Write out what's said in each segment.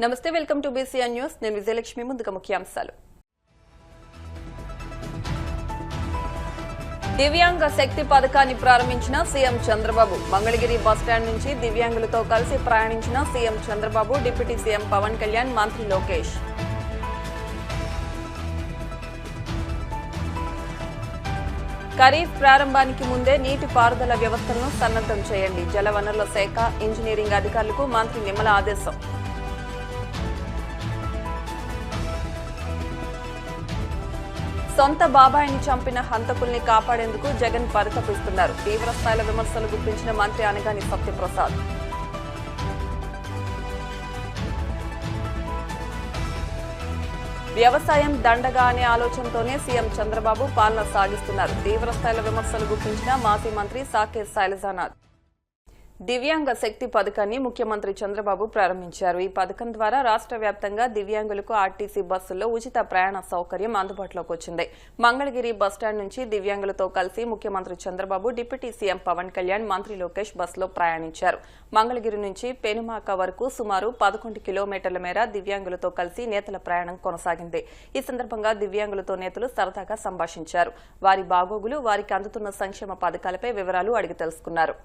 నమస్తే, welcome to BCN news. నేను విజయలక్ష్మి. ముందుగా ముఖ్యాంశాలు. దివ్యాంగ శక్తి పథకాన్ని ప్రారంభించిన సీఎం చంద్రబాబు. మంగళగిరి బస్టాండ్ నుంచి దివ్యాంగులతో కలిసి ప్రయాణించిన CM Chandrababu, deputy CM Pawan Kalyan, మంత్రి లోకేష్. ఖరీఫ్ ప్రారంభానికి ముందే నీటి పారుదల వ్యవస్థలను సన్నద్దం చేయండి. జలవనరుల శాఖ, ఇంజనీరింగ్ అధికారులకు మంత్రి నిమ్మల ఆదేశం. సొంత బాబాయిని చంపిన హంతకుల్ని కాపాడేందుకు జగన్ పరితపిస్తున్నారు. తీవ్రస్థాయిల విమర్శలు గుప్పించిన మంత్రి అనగాని సత్యప్రసాద్. వ్యవసాయం దండగా అనే ఆలోచనతోనే సీఎం చంద్రబాబు పాలన సాగిస్తున్నారు. తీవ్రస్థాయిల విమర్శలు గుప్పించిన మాజీ మంత్రి సాకేత్ శైలజానాథ్. దివ్యాంగ శక్తి పథకాన్ని ముఖ్యమంత్రి చంద్రబాబు ప్రారంభించారు. ఈ పథకం ద్వారా రాష్ట్ర వ్యాప్తంగా దివ్యాంగులకు ఆర్టీసీ బస్సుల్లో ఉచిత ప్రయాణ సౌకర్యం అందుబాటులోకి వచ్చింది. మంగళగిరి బస్టాండ్ నుంచి దివ్యాంగులతో కలిసి ముఖ్యమంత్రి చంద్రబాబు, డిప్యూటీ సీఎం పవన్ కళ్యాణ్, మంత్రి లోకేష్ బస్సులో ప్రయాణించారు. మంగళగిరి నుంచి పెనుమాక వరకు సుమారు 11 కిలోమీటర్ల మేర దివ్యాంగులతో కలిసి నేతల ప్రయాణం కొనసాగింది. ఈ సందర్భంగా దివ్యాంగులతో నేతలు సరదాగా సంభాషించారు. వారి బాగోగులు, వారికి అందుతున్న సంక్షేమ పథకాలపై వివరాలు అడిగి తెలుసుకున్నారు.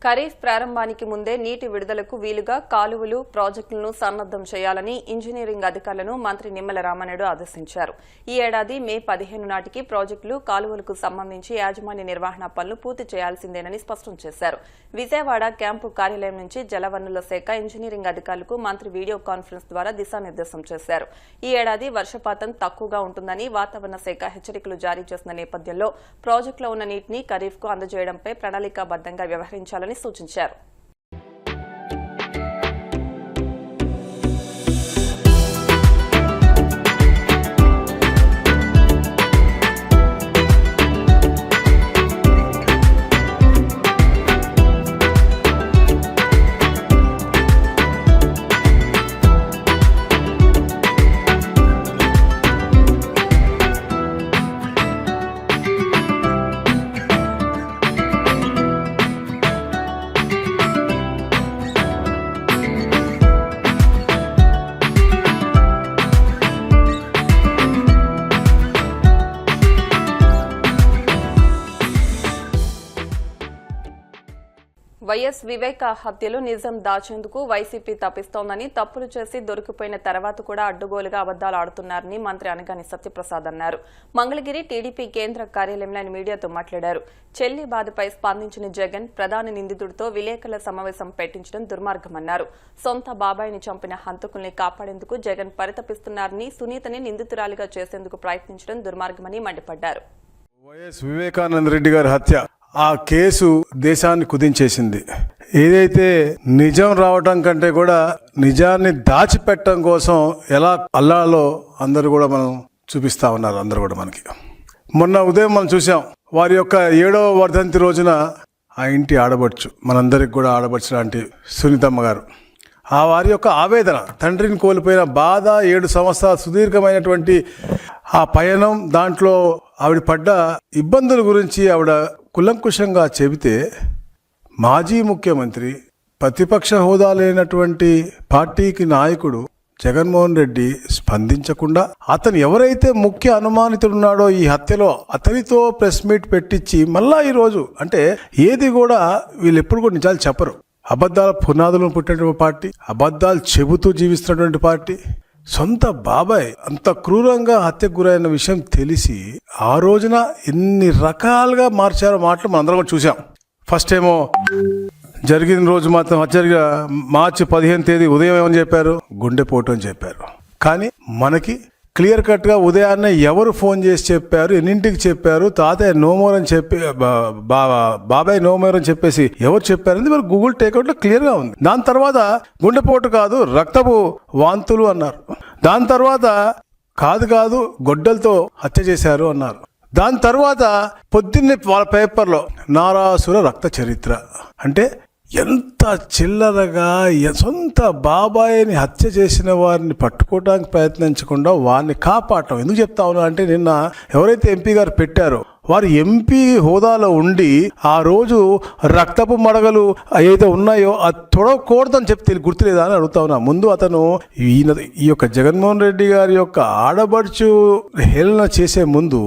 ఖరీఫ్ ప్రారంభానికి ముందే నీటి విడుదలకు వీలుగా కాలువలు, ప్రాజెక్టులను సన్నద్దం చేయాలని ఇంజనీరింగ్ అధికారులను మంత్రి నిమ్మల రామానాయుడు ఆదేశించారు. ఈ ఏడాది మే 15 నాటికి ప్రాజెక్టులు, కాలువలకు సంబంధించి యాజమాన్య నిర్వహణ పనులు పూర్తి చేయాల్సిందేనని స్పష్టం చేశారు. విజయవాడ క్యాంపు కార్యాలయం నుంచి జలవనరుల శాఖ, ఇంజనీరింగ్ అధికారులకు మంత్రి వీడియో కాన్ఫరెన్స్ ద్వారా దిశానిర్దేశం చేశారు. ఈ ఏడాది వర్షపాతం తక్కువగా ఉంటుందని వాతావరణ శాఖ హెచ్చరికలు జారీ చేసిన నేపథ్యంలో ప్రాజెక్టులో ఉన్న నీటిని ఖరీఫ్కు అందజేయడంపై ప్రణాళికాబద్దంగా వ్యవహరించాలని సూచించారు. వైఎస్ వివేక హత్యలు నిజం దాచేందుకు వైసీపీ తప్పిస్తోందని, తప్పులు చేసి దొరికిపోయిన తర్వాత కూడా అడ్డుగోలుగా అబద్దాలు ఆడుతున్నారని మంత్రి అనగాని సత్యప్రసాద్ అన్నారు. మంగళగిరి టీడీపీ కేంద్ర కార్యాలయంలో ఆయన మీడియాతో మాట్లాడారు. చెల్లి బాధపై స్పందించిన జగన్ ప్రధాన నిందితుడితో విలేకరుల సమావేశం పెట్టించడం దుర్మార్గమన్నారు. సొంత బాబాయిని చంపిన హంతకుల్ని కాపాడేందుకు జగన్ పరితపిస్తున్నారని, సునీతని నిందితురాలిగా చేసేందుకు ప్రయత్నించడం దుర్మార్గమని మండిపడ్డారు. వైఎస్ వివేకానంద రెడ్డి గారి హత్య ఆ కేసు దేశాన్ని కుదించేసింది. ఏదైతే నిజం రావటం కంటే కూడా నిజాన్ని దాచిపెట్టడం కోసం ఎలా అల్లాలో అందరూ కూడా మనం చూపిస్తా ఉన్నారు. అందరూ కూడా మనకి మొన్న ఉదయం మనం చూసాం. వారి యొక్క 7వ వర్ధంతి రోజున ఆ ఇంటి ఆడబడుచు, మనందరికి కూడా ఆడబడుచు లాంటి సునీతమ్మ గారు, ఆ వారి యొక్క ఆవేదన, తండ్రిని కోల్పోయిన బాధ, 7 సంవత్సరాల సుదీర్ఘమైనటువంటి ఆ పయనం, దాంట్లో ఆవిడ పడ్డ ఇబ్బందుల గురించి ఆవిడ కులంకుశంగా చెబితే, మాజీ ముఖ్యమంత్రి, ప్రతిపక్ష హోదా లేనటువంటి పార్టీకి నాయకుడు జగన్మోహన్ రెడ్డి స్పందించకుండా, అతను ఎవరైతే ముఖ్య అనుమానితుడున్నాడో ఈ హత్యలో, అతనితో ప్రెస్ మీట్ పెట్టించి మళ్ళా ఈరోజు, అంటే ఏది కూడా వీళ్ళు ఎప్పుడు కూడా నిజాలు చెప్పరు. అబద్ధాల పునాదులను పుట్టినటువంటి పార్టీ, అబద్ధాలు చెబుతూ జీవిస్తున్నటువంటి పార్టీ, సొంత బాబాయ్ అంత క్రూరంగా హత్యకు గురైన విషయం తెలిసి ఆ రోజున ఎన్ని రకాలుగా మార్చారో మాటలు మనందరం కూడా చూసాం. ఫస్ట్ ఏమో జరిగిన రోజు మాత్రం జరిగిన మార్చి 15వ తేదీ ఉదయం ఏమని చెప్పారు, గుండెపోటు అని చెప్పారు. కానీ మనకి క్లియర్ కట్గా ఉదయాన్నే ఎవరు ఫోన్ చేసి చెప్పారు, ఎన్నింటికి చెప్పారు, తాతయ్య నోమోర్ అని చెప్పి, బాబాయ్ నోమోర్ అని చెప్పేసి ఎవరు చెప్పారని మరి గూగుల్ టేక్అవుట్లో క్లియర్గా ఉంది. దాని తర్వాత గుండెపోటు కాదు, రక్తపు వాంతులు అన్నారు. దాని తర్వాత కాదు గొడ్డలతో హత్య చేశారు అన్నారు. దాని తర్వాత పొద్దున్నే వాళ్ళ పేపర్లో నారాసుర రక్త చరిత్ర. అంటే ఎంత చిల్లరగా సొంత బాబాయిని హత్య చేసిన వారిని పట్టుకోవడానికి ప్రయత్నించకుండా వారిని కాపాడటం. ఎందుకు చెప్తా ఉన్నా అంటే, నిన్న ఎవరైతే ఎంపీ గారు పెట్టారో వారు ఎంపీ హోదాలో ఉండి ఆ రోజు రక్తపు మడగలు ఏదైతే ఉన్నాయో అది తొడకూడదని చెప్తే గుర్తులేదా అని అడుగుతా ఉన్నా. ముందు అతను ఈ యొక్క జగన్మోహన్ రెడ్డి గారి యొక్క ఆడబడుచు హేళన చేసే ముందు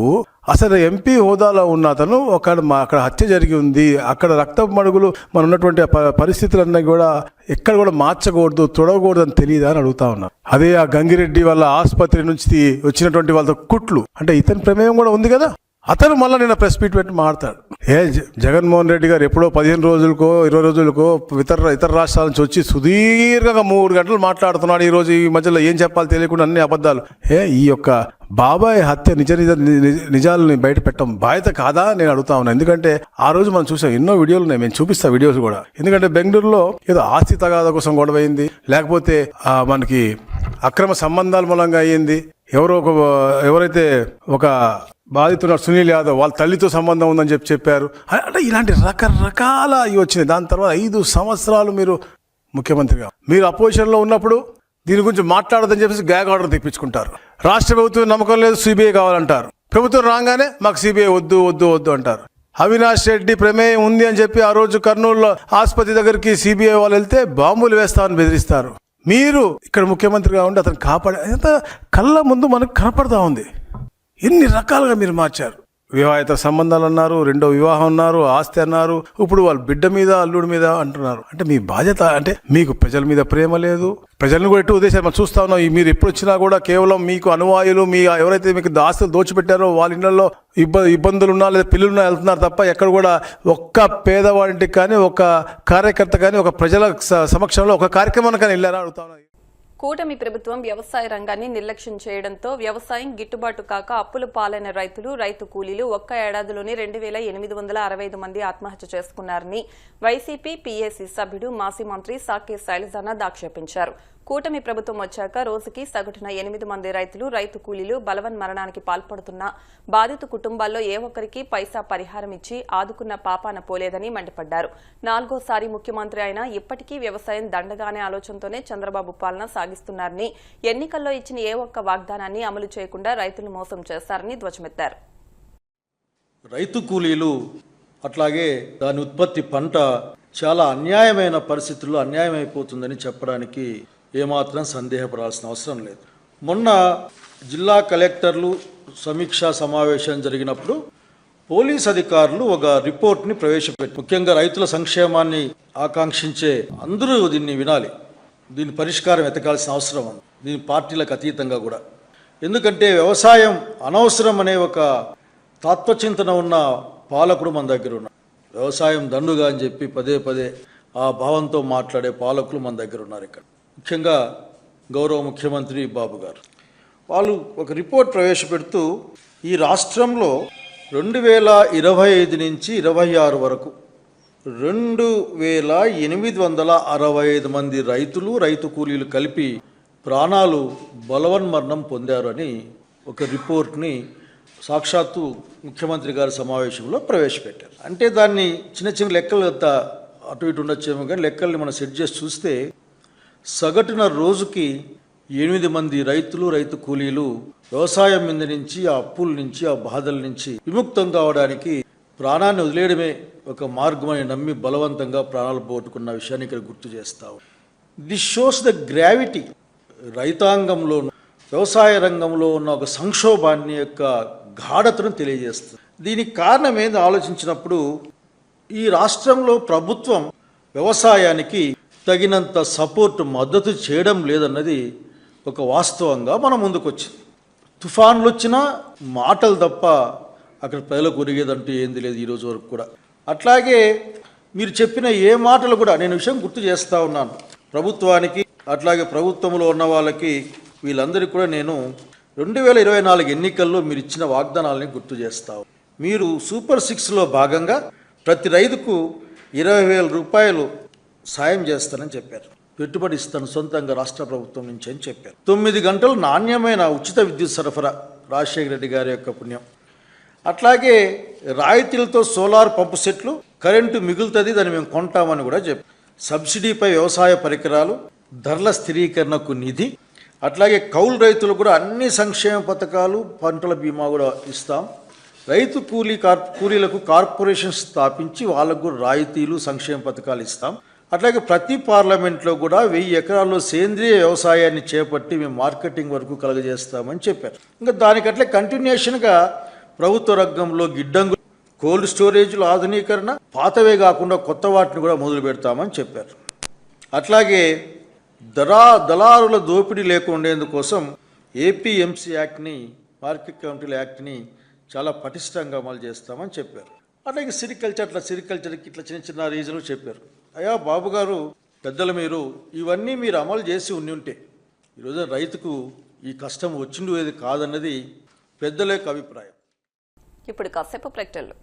అసలు ఎంపీ హోదాలో ఉన్న అతను అక్కడ హత్య జరిగి ఉంది, అక్కడ రక్తపు మడుగులు మన ఉన్నటువంటి పరిస్థితులన్నీ కూడా ఎక్కడ కూడా మార్చకూడదు, తొడవకూడదు అని తెలియదా అని అడుగుతా ఉన్నా. అదే ఆ గంగిరెడ్డి వాళ్ళ ఆసుపత్రి నుంచి వచ్చినటువంటి వాళ్ళ కుట్లు, అంటే ఇతని ప్రమేయం కూడా ఉంది కదా. అతను మళ్ళీ నిన్న ప్రెస్ మీట్ పెట్టి మాట్లాడు. జగన్మోహన్ రెడ్డి గారు ఎప్పుడో 15 రోజులకో 20 రోజులకో ఇతర రాష్ట్రాల నుంచి వచ్చి సుదీర్ఘంగా 3 గంటలు మాట్లాడుతున్నాడు. ఈరోజు ఈ మధ్యలో ఏం చెప్పాలో తెలియకుండా అన్ని అబద్ధాలు. ఈ యొక్క బాబాయ్ హత్య నిజాలని బయట పెట్టడం బాధ్యత కాదా నేను అడుగుతా ఉన్నా. ఎందుకంటే ఆ రోజు మనం చూసాం, ఎన్నో వీడియోలు ఉన్నాయి, మేము చూపిస్తా వీడియోస్ కూడా. ఎందుకంటే బెంగళూరులో ఏదో ఆస్తి తగాదా కోసం గొడవైంది, లేకపోతే మనకి అక్రమ సంబంధాల మూలంగా అయ్యింది, ఎవరైతే ఒక బాధితున్న సునీల్ యాదవ్ వాళ్ళ తల్లితో సంబంధం ఉందని చెప్పారు. అంటే ఇలాంటి రకరకాల ఇవి వచ్చినాయి. దాని తర్వాత 5 సంవత్సరాలు మీరు ముఖ్యమంత్రిగా, మీరు అపోజిషన్లో ఉన్నప్పుడు దీని గురించి మాట్లాడదని చెప్పేసి గ్యాగ్ ఆర్డర్ తెప్పించుకుంటారు. రాష్ట్ర ప్రభుత్వం నమ్మకం లేదు, సిబిఐ కావాలంటారు. ప్రభుత్వం రాగానే మాకు సిబిఐ వద్దు అంటారు. అవినాష్ రెడ్డి ప్రమేయం ఉంది అని చెప్పి ఆ రోజు కర్నూలులో ఆసుపత్రి దగ్గరికి సిబిఐ వాళ్ళు వెళ్తే బాంబులు వేస్తామని బెదిరిస్తారు. మీరు ఇక్కడ ముఖ్యమంత్రిగా ఉండి అతను కాపాడే ఎంత కళ్ళ ముందు మనకు కనపడతా ఉంది. ఎన్ని రకాలుగా మీరు మార్చారు. వివాహిత సంబంధాలు అన్నారు, 2వ వివాహం అన్నారు, ఆస్తి అన్నారు, ఇప్పుడు వాళ్ళ బిడ్డ మీద అల్లుడి మీద అంటున్నారు. అంటే మీ బాధ్యత, అంటే మీకు ప్రజల మీద ప్రేమ లేదు, ప్రజలను కూడా ఎటు ఉద్దేశాలు మనం చూస్తా ఉన్నాం. మీరు ఎప్పుడు వచ్చినా కూడా కేవలం మీకు అనువాయులు, మీ ఎవరైతే మీకు ఆస్తులు దోచిపెట్టారో వాళ్ళ ఇళ్లలో ఇబ్బందులున్నా లేదా పిల్లలున్నా వెళ్తున్నారు తప్ప ఎక్కడ కూడా ఒక్క పేదవాడింటికి కానీ, ఒక కార్యకర్త కానీ, ఒక ప్రజల సమక్షంలో ఒక కార్యక్రమానికి కానీ వెళ్ళారా అడుగుతా ఉన్నా. కూటమి ప్రభుత్వం వ్యవసాయ రంగాన్ని నిర్లక్ష్యం చేయడంతో వ్యవసాయం గిట్టుబాటు కాక అప్పుల పాలైన రైతు కూలీలు ఒక్క ఏడాదిలోనే 2865 మంది ఆత్మహత్య చేసుకున్నారని వైసీపీ పీఏసీ సభ్యుడు మాజీ మంత్రి సాకే శైలజానాథ్ ఆక్షేపించారు. కూటమి ప్రభుత్వం వచ్చాక రోజుకి సగటున 8 మంది రైతు కూలీలు బలవన్మరణానికి పాల్పడుతున్న బాధిత కుటుంబాల్లో ఏ ఒక్కరికి పైసా పరిహారం ఇచ్చి ఆదుకున్న పాపాన పోలేదని మండిపడ్డారు. 4వ ముఖ్యమంత్రి అయినా ఇప్పటికీ వ్యవసాయం దండగానే ఆలోచనతోనే చంద్రబాబు పాలన సాగిస్తున్నారని, ఎన్నికల్లో ఇచ్చిన ఏ ఒక్క వాగ్దానాన్ని అమలు చేయకుండా రైతులు మోసం చేస్తారని ధ్వజమెత్తారు. రైతు కూలీలు అట్లాగే దాని ఉత్పత్తి పంట చాలా అన్యాయమైన పరిస్థితుల్లో అన్యాయమైపోతుందని చెప్పడానికి ఏమాత్రం సందేహపడాల్సిన అవసరం లేదు. మొన్న జిల్లా కలెక్టర్లు సమీక్షా సమావేశం జరిగినప్పుడు పోలీస్ అధికారులు ఒక రిపోర్ట్ని ప్రవేశపెట్టి ముఖ్యంగా రైతుల సంక్షేమాన్ని ఆకాంక్షించే అందరూ దీన్ని వినాలి. దీని పరిష్కారం వెతకాల్సిన అవసరం ఉంది, దీని పార్టీలకు అతీతంగా కూడా. ఎందుకంటే వ్యవసాయం అనవసరం అనే ఒక తత్వచింతన ఉన్న పాలకుడు మన దగ్గర ఉన్నారు. వ్యవసాయం దండుగా అని చెప్పి పదే పదే ఆ భావంతో మాట్లాడే పాలకులు మన దగ్గర ఉన్నారు. ఇక్కడ ముఖ్యంగా గౌరవ ముఖ్యమంత్రి బాబు గారు వాళ్ళు ఒక రిపోర్ట్ ప్రవేశపెడుతూ ఈ రాష్ట్రంలో 2025 నుంచి 26 వరకు 2865 మంది రైతులు, రైతు కూలీలు కలిపి ప్రాణాలు బలవన్మరణం పొందారు అని ఒక రిపోర్ట్ని సాక్షాత్తు ముఖ్యమంత్రి గారి సమావేశంలో ప్రవేశపెట్టారు. అంటే దాన్ని చిన్న చిన్న లెక్కలు అటు ఇటు ఉండొచ్చేమో, కానీ లెక్కల్ని మనం సెట్ చేసి చూస్తే సగటున రోజుకి 8 మంది రైతులు, రైతు కూలీలు వ్యవసాయం మీద నుంచి, ఆ అప్పుల నుంచి, ఆ బాధల నుంచి విముక్తం కావడానికి ప్రాణాన్ని వదిలేయడమే ఒక మార్గం అని నమ్మి బలవంతంగా ప్రాణాలు పోగొట్టుకున్న విషయాన్ని ఇక్కడ గుర్తు చేస్తావు. This shows the gravity. రైతాంగంలో, వ్యవసాయ రంగంలో ఉన్న ఒక సంక్షోభాన్ని యొక్క గాఢతను తెలియజేస్తుంది. దీనికి కారణం ఏంది ఆలోచించినప్పుడు ఈ రాష్ట్రంలో ప్రభుత్వం వ్యవసాయానికి తగినంత సపోర్ట్, మద్దతు చేయడం లేదన్నది ఒక వాస్తవంగా మన ముందుకు వచ్చింది. తుఫాన్లు వచ్చినా మాటలు తప్ప అక్కడ ప్రజలకు ఒరిగేదంటూ ఏంది లేదు ఈరోజు వరకు కూడా. అట్లాగే మీరు చెప్పిన ఏ మాటలు కూడా నేను విషయం గుర్తు చేస్తూ ఉన్నాను ప్రభుత్వానికి, అట్లాగే ప్రభుత్వంలో ఉన్న వాళ్ళకి, వీళ్ళందరికీ కూడా నేను 2024 ఎన్నికల్లో మీరు ఇచ్చిన వాగ్దానాలని గుర్తు చేస్తావు. మీరు సూపర్ 6లో భాగంగా ప్రతి రైతుకు 20,000 రూపాయలు సాయం చేస్తానని చెప్పారు. పెట్టుబడి ఇస్తాను సొంతంగా రాష్ట్ర ప్రభుత్వం నుంచి అని చెప్పారు. 9 గంటలు నాణ్యమైన ఉచిత విద్యుత్ సరఫరా, రాజశేఖర రెడ్డి గారి యొక్క పుణ్యం. అట్లాగే రాయితీలతో సోలార్ పంపు సెట్లు, కరెంటు మిగులుతుంది, దాన్ని మేము కొంటామని కూడా చెప్పారు. సబ్సిడీపై వ్యవసాయ పరికరాలు, ధరల స్థిరీకరణకు నిధి, అట్లాగే కౌలు రైతులు కూడా అన్ని సంక్షేమ పథకాలు, పంటల బీమా కూడా ఇస్తాం. రైతు కూలీలకు కార్పొరేషన్ స్థాపించి వాళ్ళకు రాయితీలు, సంక్షేమ పథకాలు ఇస్తాం. అట్లాగే ప్రతి పార్లమెంట్లో కూడా 1000 ఎకరాల్లో సేంద్రియ వ్యవసాయాన్ని చేపట్టి మేము మార్కెటింగ్ వరకు కలుగజేస్తామని చెప్పారు. ఇంకా దానికట్లే కంటిన్యూషన్గా ప్రభుత్వ రంగంలో గిడ్డంగులు, కోల్డ్ స్టోరేజ్లు ఆధునీకరణ, పాతవే కాకుండా కొత్త వాటిని కూడా మొదలు పెడతామని చెప్పారు. అట్లాగే దళారుల దోపిడీ లేకుండేందుకోసం ఏపీఎంసీ యాక్ట్ని, మార్కెట్ కమిటీల యాక్ట్ని చాలా పటిష్టంగా అమలు చేస్తామని చెప్పారు. అట్లాగే సిరికల్చర్కి ఇట్లా చిన్న చిన్న రీజన్లు చెప్పారు. అయ్యా బాబు గారు, పెద్దలు, ఇవన్నీ మీరు అమలు చేసి ఉంటే ఈరోజు రైతుకు ఈ కష్టం వచ్చిండేది కాదన్నది పెద్దల యొక్క అభిప్రాయం. ఇప్పుడు కాసేపు ప్రకటనలు.